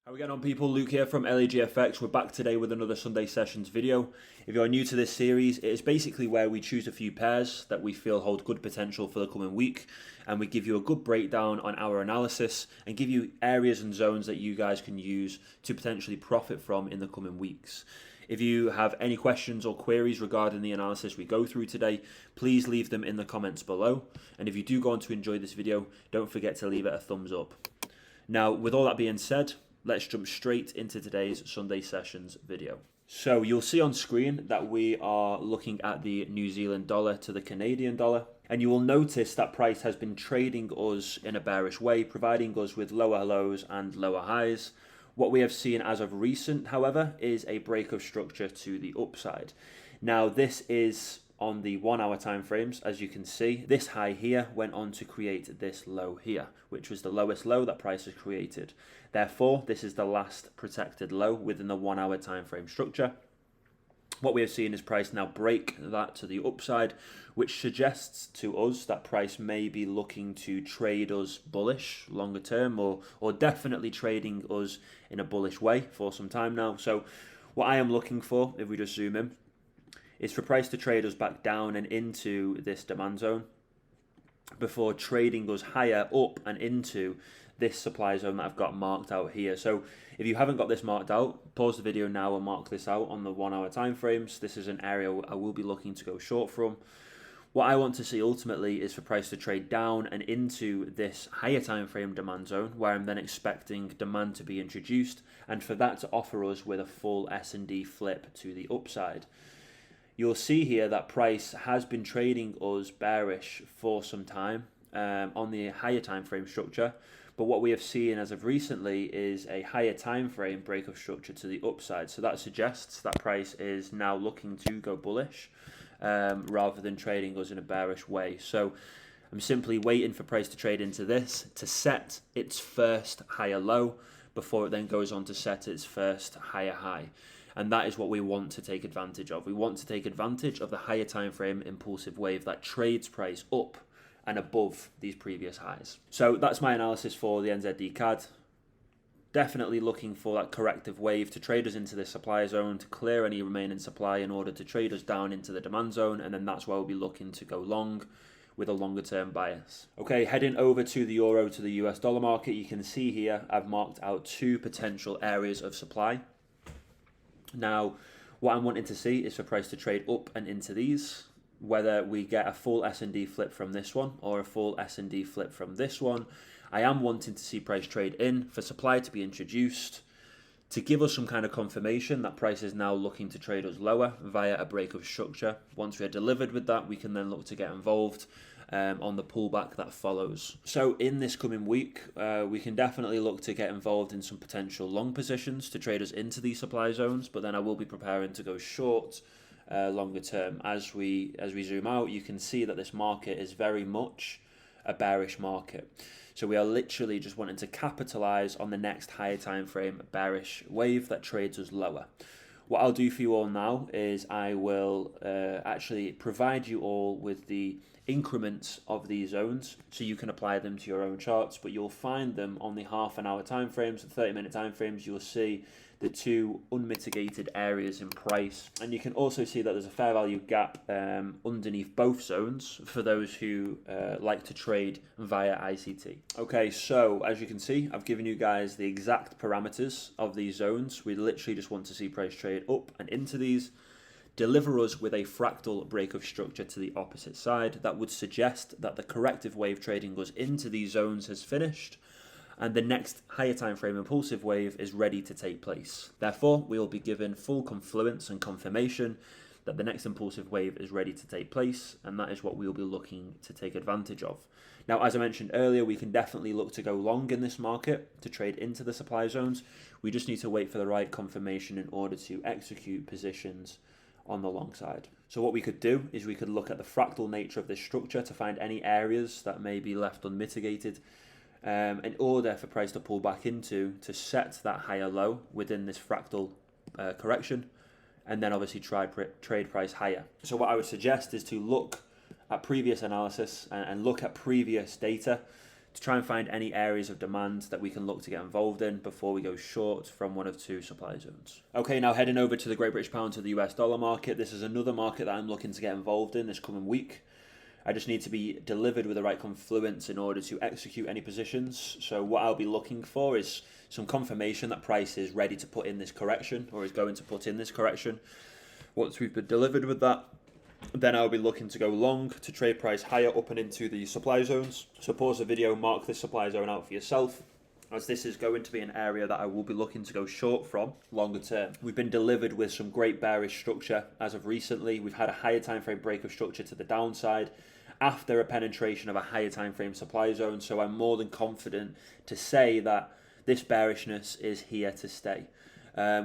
How are we getting on, people? Luke here from LAGFX. We're back today with another Sunday Sessions video. If you're new to this series, it is basically where we choose a few pairs that we feel hold good potential for the coming week, and we give you a good breakdown on our analysis and give you areas and zones that you guys can use to potentially profit from in the coming weeks. If you have any questions or queries regarding the analysis we go through today, please leave them in the comments below. And if you do go on to enjoy this video, don't forget to leave it a thumbs up. Now, with all that being said, let's jump straight into today's Sunday Sessions video. So you'll see on screen that we are looking at the New Zealand dollar to the Canadian dollar. And you will notice that price has been trading us in a bearish way, providing us with lower lows and lower highs. What we have seen as of recent, however, is a break of structure to the upside. Now, this is on the 1 hour time frames. As you can see, this high here went on to create this low here, which was the lowest low that price has created. Therefore, this is the last protected low within the 1 hour time frame structure. What we have seen is price now break that to the upside, which suggests to us that price may be looking to trade us bullish longer term, or definitely trading us in a bullish way for some time now. So what I am looking for, if we just zoom in, is for price to trade us back down and into this demand zone before trading us higher up and into this supply zone that I've got marked out here. So if you haven't got this marked out, pause the video now and mark this out on the 1 hour time frames. This is an area I will be looking to go short from. What I want to see ultimately is for price to trade down and into this higher time frame demand zone, where I'm then expecting demand to be introduced, and for that to offer us with a full S&D flip to the upside. You'll see here that price has been trading us bearish for some time on the higher time frame structure, but what we have seen as of recently is a higher time frame break of structure to the upside. So that suggests that price is now looking to go bullish rather than trading us in a bearish way. So I'm simply waiting for price to trade into this to set its first higher low before it then goes on to set its first higher high. And that is what we want to take advantage of. We want to take advantage of the higher time frame impulsive wave that trades price up and above these previous highs. So that's my analysis for the NZD CAD. Definitely looking for that corrective wave to trade us into the supply zone, to clear any remaining supply in order to trade us down into the demand zone, and then that's where we'll be looking to go long with a longer term bias. Okay, heading over to the euro to the US dollar market, you can see here I've marked out two potential areas of supply. Now, what I'm wanting to see is for price to trade up and into these, whether we get a full S&D flip from this one or a full S&D flip from this one. I am wanting to see price trade in for supply to be introduced to give us some kind of confirmation that price is now looking to trade us lower via a break of structure. Once we are delivered with that, we can then look to get involved on the pullback that follows. So in this coming week, we can definitely look to get involved in some potential long positions to trade us into these supply zones, but then I will be preparing to go short longer term. As we zoom out, you can see that this market is very much a bearish market. So we are literally just wanting to capitalize on the next higher time frame bearish wave that trades us lower. What I'll do for you all now is I will actually provide you all with the increments of these zones so you can apply them to your own charts, but you'll find them on the half an hour time frames, the 30-minute time frames. You'll see the two unmitigated areas in price, and you can also see that there's a fair value gap underneath both zones for those who like to trade via ICT. Okay, so as you can see, I've given you guys the exact parameters of these zones. We literally just want to see price trade up and into these, deliver us with a fractal break of structure to the opposite side. That would suggest that the corrective wave trading us into these zones has finished, and the next higher time frame impulsive wave is ready to take place. Therefore, we will be given full confluence and confirmation that the next impulsive wave is ready to take place, and that is what we will be looking to take advantage of. Now, as I mentioned earlier, we can definitely look to go long in this market to trade into the supply zones. We just need to wait for the right confirmation in order to execute positions on the long side. So what we could do is we could look at the fractal nature of this structure to find any areas that may be left unmitigated in order for price to pull back into, to set that higher low within this fractal correction, and then obviously trade price higher. So what I would suggest is to look at previous analysis and look at previous data to try and find any areas of demand that we can look to get involved in before we go short from one of two supply zones. Okay, now heading over to the Great British Pound to the US dollar market. This is another market that I'm looking to get involved in this coming week. I just need to be delivered with the right confluence in order to execute any positions. So what I'll be looking for is some confirmation that price is ready to put in this correction, or is going to put in this correction. Once we've been delivered with that, then I'll be looking to go long to trade price higher up and into the supply zones. So pause the video, mark this supply zone out for yourself, as this is going to be an area that I will be looking to go short from longer term. We've been delivered with some great bearish structure as of recently. We've had a higher time frame break of structure to the downside after a penetration of a higher time frame supply zone. So I'm more than confident to say that this bearishness is here to stay.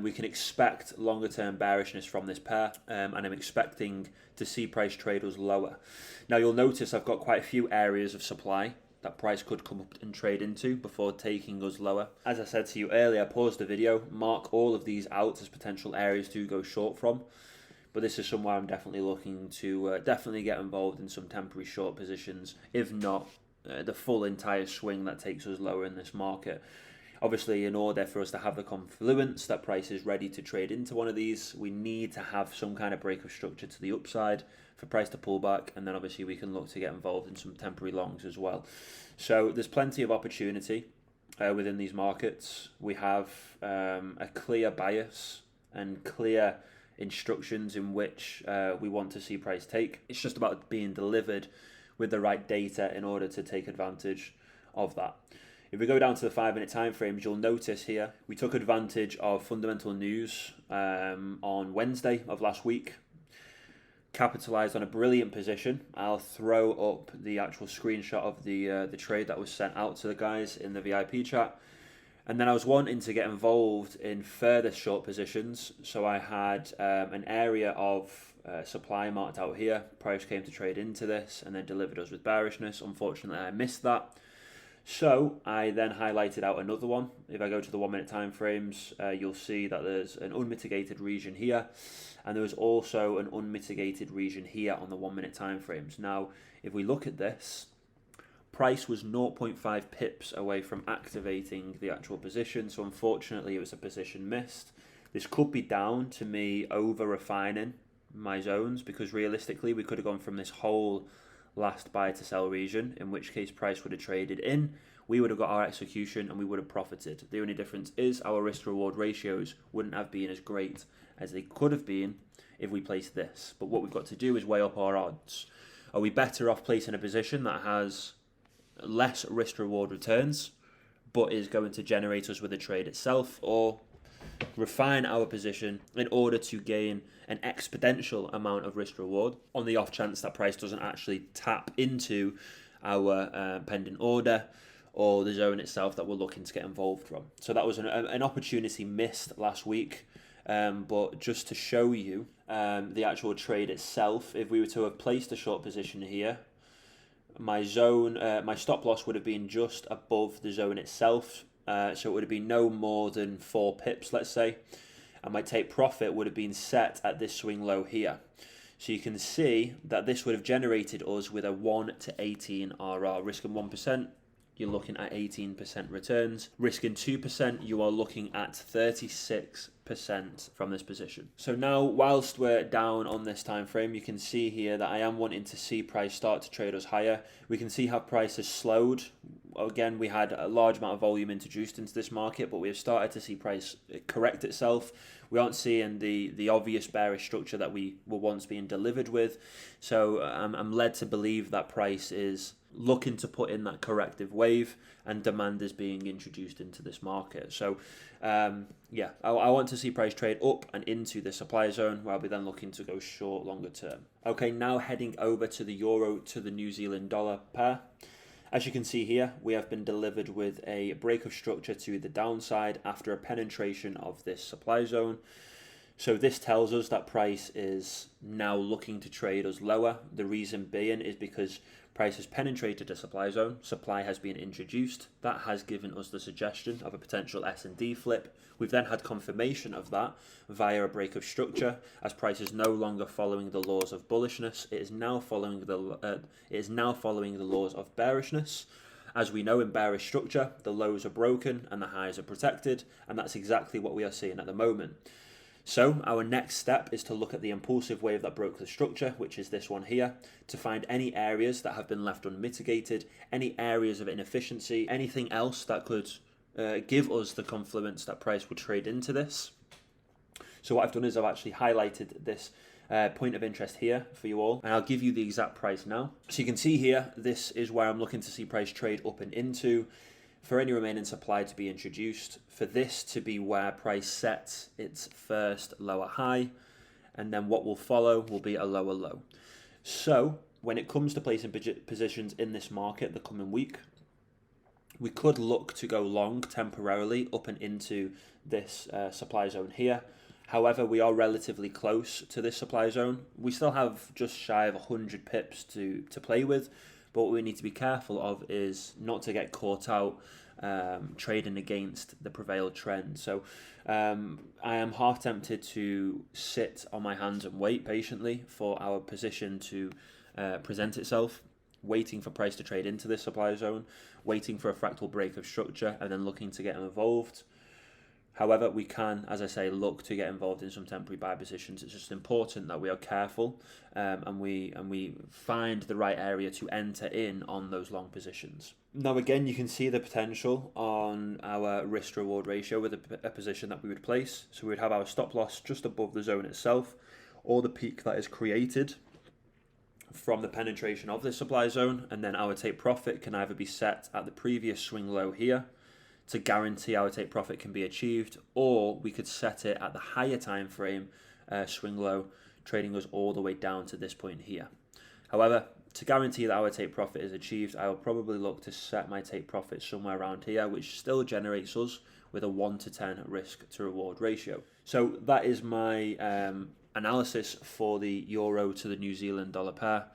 We can expect longer term bearishness from this pair, and I'm expecting to see price trade us lower. Now you'll notice I've got quite a few areas of supply that price could come up and trade into before taking us lower. As I said to you earlier, pause the video, mark all of these out as potential areas to go short from. But this is somewhere I'm definitely looking to definitely get involved in some temporary short positions, if not the full entire swing that takes us lower in this market. Obviously, in order for us to have the confluence that price is ready to trade into one of these, we need to have some kind of break of structure to the upside for price to pull back, and then obviously we can look to get involved in some temporary longs as well. So there's plenty of opportunity within these markets. We have a clear bias and clear instructions in which we want to see price take. It's just about being delivered with the right data in order to take advantage of that. If we go down to the 5-minute time frames, you'll notice here we took advantage of fundamental news on Wednesday of last week, capitalized on a brilliant position. I'll throw up the actual screenshot of the trade that was sent out to the guys in the VIP chat. And then I was wanting to get involved in further short positions, so I had an area of supply marked out here. Price came to trade into this and then delivered us with bearishness. Unfortunately, I missed that. So I then highlighted out another one. If I go to the 1-minute time frames, you'll see that there's an unmitigated region here, and there was also an unmitigated region here on the 1-minute time frames. Now, if we look at this, price was 0.5 pips away from activating the actual position, so unfortunately it was a position missed. This could be down to me over refining my zones, because realistically we could have gone from this whole last buy to sell region, in which case price would have traded in, we would have got our execution and we would have profited. The only difference is our risk to reward ratios wouldn't have been as great as they could have been if we placed this. But what we've got to do is weigh up our odds. Are we better off placing a position that has less risk to reward returns but is going to generate us with the trade itself, or refine our position in order to gain an exponential amount of risk reward on the off chance that price doesn't actually tap into our pending order or the zone itself that we're looking to get involved from? So that was an opportunity missed last week, but just to show you the actual trade itself, if we were to have placed a short position here, my zone, my stop loss would have been just above the zone itself. So it would have been no more than 4 pips, let's say, and my take profit would have been set at this swing low here. So you can see that this would have generated us with a 1 to 18 RR. Risking 1%, you're looking at 18% returns. Risking 2%, you are looking at 36% from this position. So now, whilst we're down on this time frame, you can see here that I am wanting to see price start to trade us higher. We can see how price has slowed. Again, we had a large amount of volume introduced into this market, but we have started to see price correct itself. We aren't seeing the obvious bearish structure that we were once being delivered with. So I'm led to believe that price is looking to put in that corrective wave, and demand is being introduced into this market. So yeah, I want to see price trade up and into the supply zone, where I'll be then looking to go short longer term. Okay, now heading over to the euro to the New Zealand dollar pair. As you can see here, we have been delivered with a break of structure to the downside after a penetration of this supply zone. So this tells us that price is now looking to trade us lower. The reason being is because price has penetrated a supply zone, supply has been introduced. That has given us the suggestion of a potential S&D flip. We've then had confirmation of that via a break of structure, as price is no longer following the laws of bullishness. It is now following the laws of bearishness. As we know in bearish structure, the lows are broken and the highs are protected, and that's exactly what we are seeing at the moment. So our next step is to look at the impulsive wave that broke the structure, which is this one here, to find any areas that have been left unmitigated, any areas of inefficiency, anything else that could give us the confluence that price would trade into this. So what I've done is I've actually highlighted this point of interest here for you all, and I'll give you the exact price now. So you can see here, this is where I'm looking to see price trade up and into, for any remaining supply to be introduced, for this to be where price sets its first lower high, and then what will follow will be a lower low. So when it comes to placing positions in this market the coming week, we could look to go long temporarily up and into this supply zone here. However, we are relatively close to this supply zone. We still have just shy of 100 pips to play with, but what we need to be careful of is not to get caught out trading against the prevailed trend. So I am half tempted to sit on my hands and wait patiently for our position to present itself, waiting for price to trade into this supply zone, waiting for a fractal break of structure, and then looking to get involved. However, we can, as I say, look to get involved in some temporary buy positions. It's just important that we are careful and we find the right area to enter in on those long positions. Now, again, you can see the potential on our risk-reward ratio with a position that we would place. So we would have our stop loss just above the zone itself, or the peak that is created from the penetration of this supply zone, and then our take profit can either be set at the previous swing low here to guarantee our take profit can be achieved, or we could set it at the higher time frame swing low, trading us all the way down to this point here. However, to guarantee that our take profit is achieved, I will probably look to set my take profit somewhere around here, which still generates us with a 1 to 10 risk to reward ratio. So that is my analysis for the euro to the New Zealand dollar pair.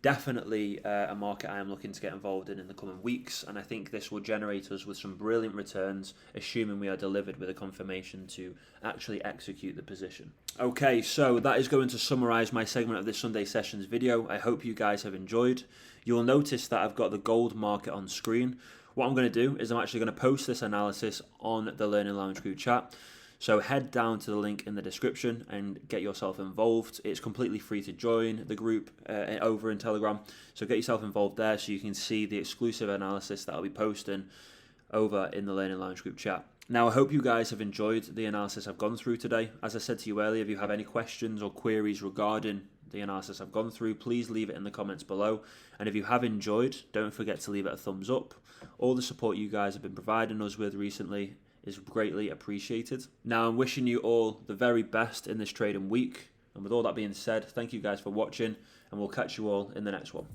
Definitely a market I am looking to get involved in the coming weeks, and I think this will generate us with some brilliant returns, assuming we are delivered with a confirmation to actually execute the position. Okay, so that is going to summarize my segment of this Sunday sessions video. I hope you guys have enjoyed. You'll notice that I've got the gold market on screen. What I'm going to do is I'm actually going to post this analysis on the Learning Lounge group chat. So head down to the link in the description and get yourself involved. It's completely free to join the group over in Telegram. So get yourself involved there so you can see the exclusive analysis that I'll be posting over in the Learning Lounge group chat. Now, I hope you guys have enjoyed the analysis I've gone through today. As I said to you earlier, if you have any questions or queries regarding the analysis I've gone through, please leave it in the comments below. And if you have enjoyed, don't forget to leave it a thumbs up. All the support you guys have been providing us with recently is greatly appreciated. Now, I'm wishing you all the very best in this trading week. And with all that being said, thank you guys for watching, and we'll catch you all in the next one.